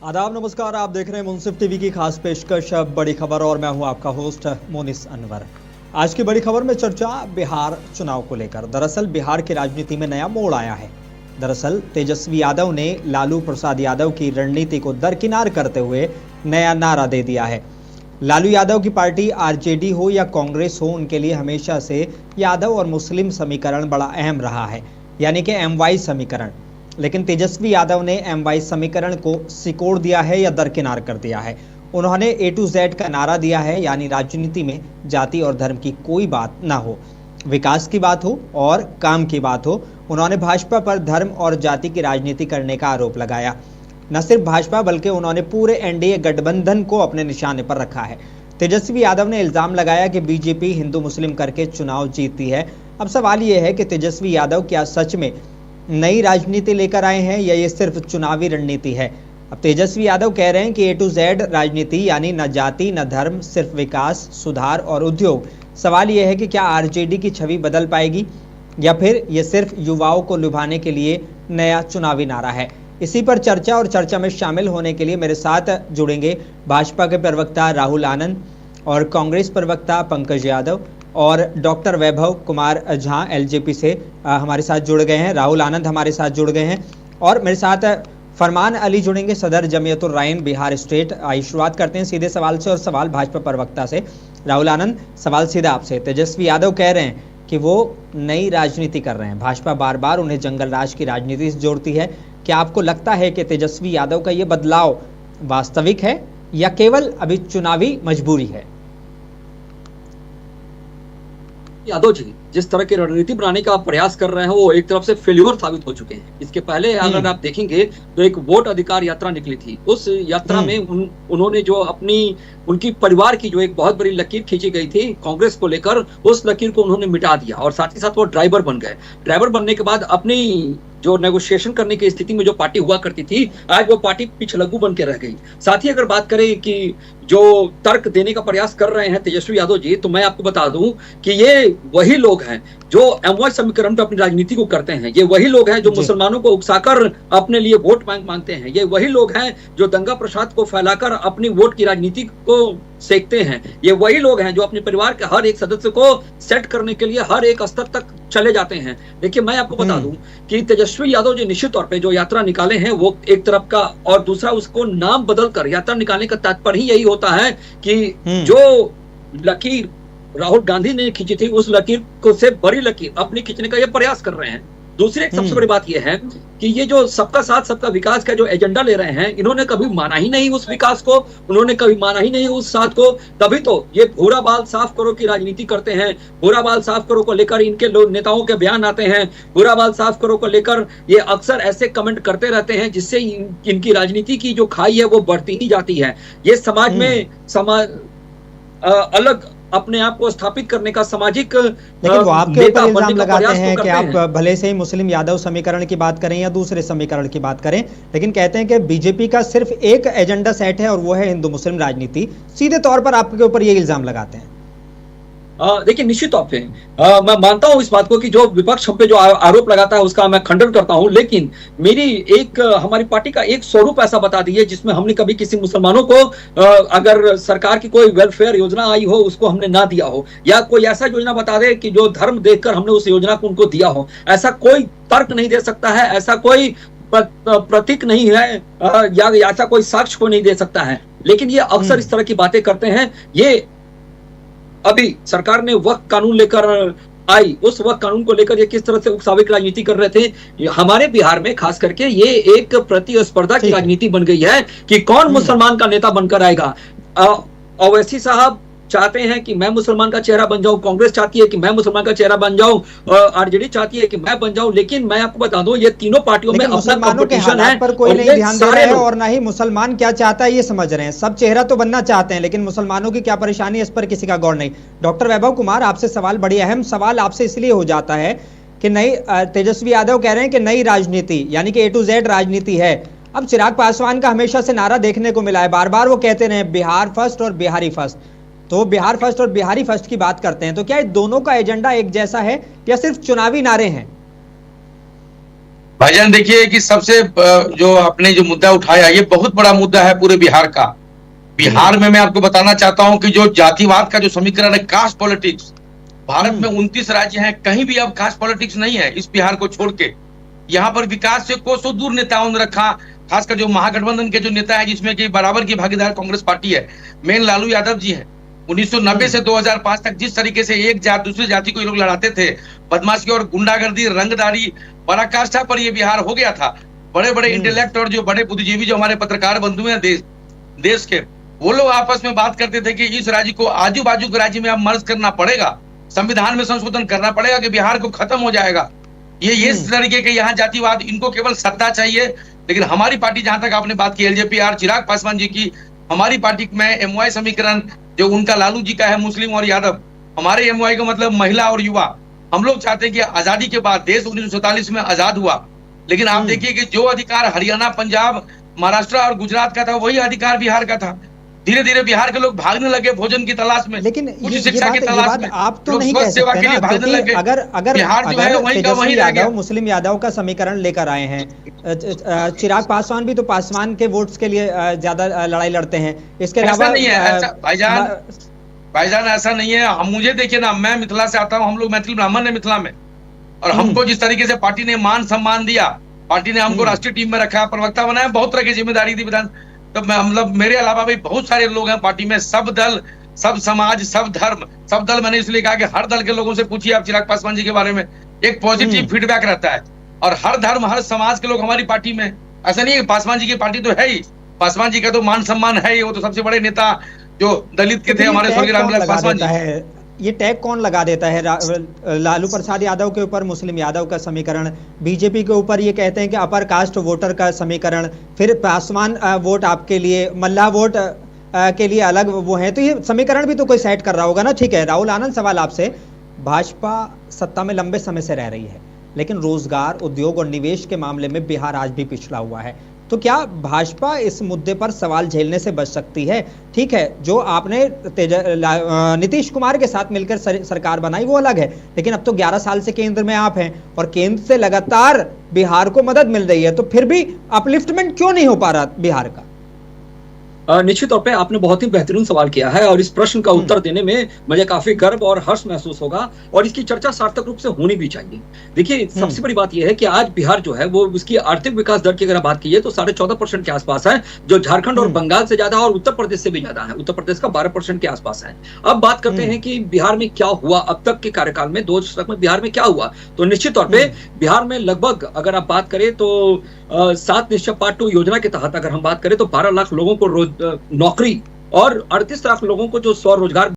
आदाब, नमस्कार। आप देख रहे हैं मुंसिफ टीवी की खास पेशकश बड़ी खबर और मैं हूं आपका होस्ट मोनिस अनवर। आज की बड़ी खबर में चर्चा बिहार चुनाव को लेकर। दरअसल बिहार की राजनीति में नया मोड़ आया है। दरअसल तेजस्वी यादव ने लालू प्रसाद यादव की रणनीति को दरकिनार करते हुए नया नारा दे दिया है। लालू यादव की पार्टी आरजेडी हो या कांग्रेस हो, उनके लिए हमेशा से यादव और मुस्लिम समीकरण बड़ा अहम रहा है, यानी कि MY समीकरण। लेकिन तेजस्वी यादव ने MY समीकरण को सिकोड़ दिया है या दरकिनार कर दिया है। उन्होंने A to Z का नारा दिया है, यानी राजनीति में जाति और धर्म की कोई बात ना हो, विकास की बात हो और काम की बात हो। उन्होंने भाजपा पर धर्म और जाति की राजनीति करने का आरोप लगाया। न सिर्फ भाजपा बल्कि उन्होंने पूरे NDA गठबंधन को अपने निशाने पर रखा है। तेजस्वी यादव ने इल्जाम लगाया कि बीजेपी हिंदू मुस्लिम करके चुनाव जीतती है। अब सवाल यह है कि तेजस्वी यादव क्या सच में नई राजनीति लेकर आए हैं या ये सिर्फ चुनावी रणनीति है। अब तेजस्वी यादव कह रहे हैं कि A to Z राजनीति, यानी न जाति न धर्म, सिर्फ विकास, सुधार और उद्योग। सवाल यह है कि क्या आरजेडी की छवि बदल पाएगी या फिर ये सिर्फ युवाओं को लुभाने के लिए नया चुनावी नारा है। इसी पर चर्चा और चर्चा में शामिल होने के लिए मेरे साथ जुड़ेंगे भाजपा के प्रवक्ता राहुल आनंद और कांग्रेस प्रवक्ता पंकज यादव और डॉक्टर वैभव कुमार झा LJP से हमारे साथ जुड़ गए हैं। राहुल आनंद हमारे साथ जुड़ गए हैं और मेरे साथ फरमान अली जुड़ेंगे, सदर जमीयतुर राइन बिहार स्टेट। आई शुरुआत करते हैं सीधे सवाल से और सवाल भाजपा प्रवक्ता से। राहुल आनंद, सवाल सीधा आपसे। तेजस्वी यादव कह रहे हैं कि वो नई राजनीति कर रहे हैं, भाजपा बार बार उन्हें जंगल राज की राजनीति से जोड़ती है। क्या आपको लगता है कि तेजस्वी यादव का ये बदलाव वास्तविक है या केवल अभी चुनावी मजबूरी है? यादव जी जिस तरह की रणनीति बनाने का प्रयास कर रहे हैं वो एक तरफ से फेल्यूर साबित हो चुके हैं। इसके पहले अगर आप देखेंगे तो एक वोट अधिकार यात्रा निकली थी। उस यात्रा में उन्होंने जो उनकी परिवार की जो एक बहुत बड़ी लकीर खींची गई थी कांग्रेस को लेकर, उस लकीर को उन्होंने मिटा दिया और साथ ही साथ वो ड्राइवर बन गए। ड्राइवर बनने के बाद अपनी जो नेगोशिएशन करने की स्थिति में जो पार्टी हुआ करती थी, आज वो पार्टी पिछलग्गू बन के रह गई। साथ ही अगर बात करें कि जो तर्क देने का प्रयास कर रहे हैं तेजस्वी यादव जी, तो मैं आपको बता दूं कि ये वही लोग हैं जो MY समीकरण पर अपनी राजनीति को करते हैं। ये वही लोग हैं जो मुसलमानों को उकसाकर अपने लिए वोट मांगते हैं। ये वही लोग हैं जो दंगा प्रसाद को फैलाकर अपनी वोट की राजनीति को सेकते हैं। ये वही लोग हैं जो अपने परिवार के हर एक सदस्य को सेट करने के लिए हर एक स्तर तक चले जाते हैं। देखिए, मैं आपको बता दूं कि तेजस्वी यादव जी निश्चित तौर पे जो यात्रा निकाले हैं वो एक तरफ का, और दूसरा उसको नाम बदलकर यात्रा निकालने का तात्पर्य ही यही होता है कि जो लकीर राहुल गांधी ने खींची थी, उस लकीर को से बड़ी लकीर अपनी खींचने का ये प्रयास कर रहे हैं। दूसरी एक सबसे बड़ी बात यह है कि ये जो सबका साथ सबका विकास का जो एजेंडा ले रहे हैं, इन्होंने कभी माना ही नहीं उस विकास को, उन्होंने कभी माना ही नहीं उस साथ को। तभी तो ये भूरा बाल साफ करो की राजनीति करते हैं। भूरा बाल साफ करो को लेकर इनके नेताओं के बयान आते हैं। भूरा बाल साफ करो को लेकर ये अक्सर ऐसे कमेंट करते रहते हैं जिससे इनकी राजनीति की जो खाई है वो बढ़ती ही जाती है। ये समाज में अलग अपने आप को स्थापित करने का सामाजिक, लेकिन वो आपके ऊपर इल्जाम लगाते हैं कि आप भले से ही मुस्लिम यादव समीकरण की बात करें या दूसरे समीकरण की बात करें, लेकिन कहते हैं कि बीजेपी का सिर्फ एक एजेंडा सेट है और वो है हिंदू मुस्लिम राजनीति। सीधे तौर पर आपके ऊपर ये इल्जाम लगाते हैं। देखिए, निश्चित तौर पे मैं मानता हूं इस बात को कि जो विपक्ष हम पे जो आरोप लगाता है उसका मैं खंडन करता हूं, लेकिन हमारी पार्टी का एक स्वरूप ऐसा बता दीजिए जिसमें हमने कभी किसी मुसलमानों को अगर सरकार की कोई वेलफेयर योजना आई हो उसको हमने ना दिया हो, या कोई ऐसा योजना बता दे कि जो धर्म देखकर हमने उस योजना को उनको दिया हो। ऐसा कोई तर्क नहीं दे सकता है, ऐसा कोई प्रतीक नहीं है, या ऐसा कोई साक्ष्य को नहीं दे सकता है। लेकिन ये अक्सर इस तरह की बातें करते हैं। ये अभी सरकार ने वक्फ कानून लेकर आई, उस वक्फ कानून को लेकर ये किस तरह से उकसावे की राजनीति कर रहे थे। हमारे बिहार में खास करके ये एक प्रतिस्पर्धा की राजनीति बन गई है कि कौन मुसलमान का नेता बनकर आएगा। ओवैसी साहब चाहते हैं कि मैं मुसलमान का चेहरा बन जाऊं, कांग्रेस चाहती है कि मैं मुसलमान का चेहरा बन जाऊं, आरजेडी चाहती है कि मैं बन जाऊं। लेकिन मैं आपको बता दूं ये तीनों पार्टियों में अपना कंपटीशन है पर कोई नहीं ध्यान दे रहा है और ना ही मुसलमान क्या चाहता है ये समझ रहे हैं। सब चेहरा तो बनना चाहते हैं, लेकिन मुसलमानों की क्या परेशानी है इस पर किसी का गौर नहीं। डॉक्टर वैभव कुमार, आपसे सवाल, बड़ी अहम सवाल आपसे इसलिए हो जाता है कि नई तेजस्वी यादव कह रहे हैं कि नई राजनीति यानी कि A to Z राजनीति है। अब चिराग पासवान का हमेशा से नारा देखने को मिला है, बार बार वो कहते रहे बिहार फर्स्ट और बिहारी फर्स्ट। तो बिहार फर्स्ट और बिहारी फर्स्ट की बात करते हैं, तो क्या दोनों का एजेंडा एक जैसा है या सिर्फ चुनावी नारे हैं? भाईजान देखिए कि सबसे जो आपने जो मुद्दा उठाया, ये बहुत बड़ा मुद्दा है पूरे बिहार का। बिहार में मैं आपको बताना चाहता हूं कि जो जातिवाद का जो समीकरण है, कास्ट पॉलिटिक्स, भारत में 29 राज्य हैं, कहीं भी अब कास्ट पॉलिटिक्स नहीं है इस बिहार को छोड़ के। यहाँ पर विकास से कोसों दूर नेताओं ने रखा, खासकर जो महागठबंधन के जो नेता है, जिसमें कि बराबर की भागीदार कांग्रेस पार्टी है, मेन लालू यादव जी है। 1990 से 2005 तक जिस तरीके से एक जाति दूसरी जाति को ये लोग लड़ाते थे, बदमाशी और गुंडागर्दी, रंगदारी, पराकाष्ठा पर ये बिहार हो गया था। बड़े बड़े इंटेलेक्ट और जो बड़े बुद्धिजीवी जो हमारे पत्रकार बंधु हैं देश के, वो लोग आपस में बात करते थे कि इस राज्य को आजू बाजू के राज्य में अब मर्ज करना पड़ेगा, संविधान में संशोधन करना पड़ेगा कि बिहार को खत्म हो जाएगा। ये इस तरीके के यहाँ जातिवाद, इनको केवल सत्ता चाहिए। लेकिन हमारी पार्टी, जहां तक आपने बात की एलजेपीआर, चिराग पासवान जी की, हमारी पार्टी में एमवाई समीकरण जो उनका लालू जी का है, मुस्लिम और यादव, हमारे एमवाई का मतलब महिला और युवा। हम लोग चाहते हैं कि आजादी के बाद देश 1947 में आजाद हुआ, लेकिन आप देखिए कि जो अधिकार हरियाणा, पंजाब, महाराष्ट्र और गुजरात का था, वही अधिकार बिहार का था। धीरे धीरे बिहार के लोग भागने लगे भोजन की तलाश में, लेकिन उच्च ये शिक्षा की बात तलाश में, आप तो लोग नहीं कह स्वास्थ्य सेवा सकते के लिए ना, भागने क्योंकि लगे। अगर बिहार जो है वहीं का वहीं रह गया। मुस्लिम यादव का समीकरण लेकर आए हैं, चिराग पासवान भी तो पासवान के वोट्स के लिए ज्यादा लड़ाई लड़ते हैं। इसके अलावा नहीं है भाईजान, ऐसा नहीं है। हम मुझे देखिए ना, मैं मिथिला से आता हूँ, हम लोग मैथिल ब्राह्मण है मिथिला में, और हमको जिस तरीके से पार्टी ने मान सम्मान दिया, पार्टी ने हमको राष्ट्रीय टीम में रखा, प्रवक्ता बनाया, बहुत तरह की जिम्मेदारी दी विधान। तो मतलब मेरे अलावा भी बहुत सारे लोग हैं पार्टी में, सब दल, सब समाज, सब धर्म, सब दल। मैंने इसलिए कहा कि हर दल के लोगों से पूछिए आप चिराग पासवान जी के बारे में, एक पॉजिटिव फीडबैक रहता है। और हर धर्म, हर समाज के लोग हमारी पार्टी में। ऐसा नहीं है, पासवान जी की पार्टी तो है ही, पासवान जी का तो मान सम्मान है ही। वो तो सबसे बड़े नेता जो दलित के थे, हमारे स्वर्गीय रामविलास पासवान जी। ये टैग कौन लगा देता है लालू प्रसाद यादव के ऊपर मुस्लिम यादव का समीकरण, बीजेपी के ऊपर ये कहते हैं कि अपर कास्ट वोटर का समीकरण, फिर पासवान वोट आपके लिए, मल्लाह वोट के लिए अलग वो है, तो ये समीकरण भी तो कोई सेट कर रहा होगा ना। ठीक है राहुल आनंद, सवाल आपसे, भाजपा सत्ता में लंबे समय से रह रही है, लेकिन रोजगार, उद्योग और निवेश के मामले में बिहार आज भी पिछड़ा हुआ है। तो क्या भाजपा इस मुद्दे पर सवाल झेलने से बच सकती है? ठीक है, जो आपने नीतीश कुमार के साथ मिलकर सरकार बनाई वो अलग है, लेकिन अब तो 11 साल से केंद्र में आप हैं और केंद्र से लगातार बिहार को मदद मिल रही है, तो फिर भी अपलिफ्टमेंट क्यों नहीं हो पा रहा बिहार का? निश्चित तौर पे आपने बहुत ही बेहतरीन सवाल किया है, और इस प्रश्न का उत्तर देने में मुझे काफी गर्व और हर्ष महसूस होगा, और इसकी चर्चा सार्थक रूप से होनी भी चाहिए। देखिए, सबसे बड़ी बात यह है कि आज बिहार जो है वो उसकी आर्थिक विकास दर की अगर बात की है तो 14.5% के आसपास है, जो झारखंड और बंगाल से ज्यादा और उत्तर प्रदेश से भी ज्यादा है। उत्तर प्रदेश का 12% के आसपास है। अब बात करते हैं कि बिहार में क्या हुआ अब तक के कार्यकाल में, 2 दशक में बिहार में क्या हुआ। तो निश्चित तौर पर बिहार में लगभग अगर आप बात करें तो 7 निश्चय पार्ट 2 योजना के तहत अगर हम बात करें तो 12 लाख लोगों को नौकरी और 38 लाख लोगों को जो स्वरोजगार